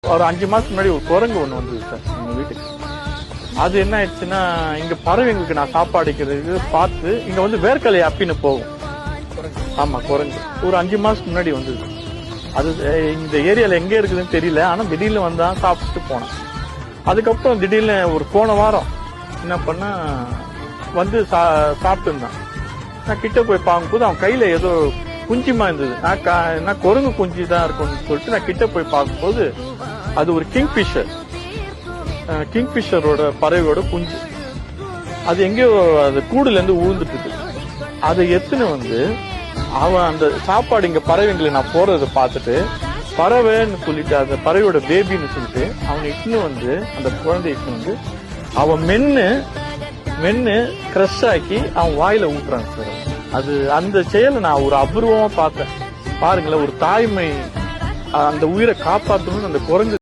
ஒரு 5 மாசத்துக்கு முன்னாடி ஒரு குரங்கு ஒண்ணு வந்தது சார் எங்க வீட்டுக்கு. அது என்ன ஆயிடுச்சுன்னா, இங்க பறவைங்களுக்கு நான் சாப்பாடுக்கிறதுக்கு பார்த்து இங்க வந்து வேர்க்கலை அப்பின்னு போகும். ஆமா, குரங்கு ஒரு 5 மாசத்துக்கு முன்னாடி வந்தது. அது இந்த ஏரியால எங்க இருக்குதுன்னு தெரியல. ஆனா திடீர்னு வந்தா சாப்பிட்டு போனேன். அதுக்கப்புறம் திடீர்னு ஒரு போன வாரம் என்ன பண்ணா வந்து சாப்பிட்டு இருந்தான். நான் கிட்ட போய் பார்க்கும்போது அவன் கையில ஏதோ குஞ்சிமா இருந்தது. நான் குரங்கு குஞ்சு தான் இருக்கும்னு சொல்லிட்டு நான் கிட்ட போய் பார்க்கும்போது அது ஒரு கிங்ஃபிஷரோட பறவையோட குஞ்சு. அது எங்கேயோ அது கூடுல இருந்து ஊழ்ந்துட்டு இருக்கு. அதை எத்துன்னு வந்து அவன் அந்த சாப்பாடு இங்க பறவைங்களை நான் போறதை பார்த்துட்டு பறவைன்னு சொல்லிட்டு அந்த பறவையோட பேபின்னு சொல்லிட்டு அவனை இட்டுன்னு வந்து அந்த குழந்தை இட்டுன்னு வந்து அவன் மென்னு கிரஷ் ஆக்கி அவன் வாயில ஊட்டுறான் சார். அது அந்த செயலை நான் ஒரு அபூர்வமா பார்த்தேன். பாருங்களேன், ஒரு தாய்மை அந்த உயிரை காப்பாற்றணும்னு அந்த குரங்கு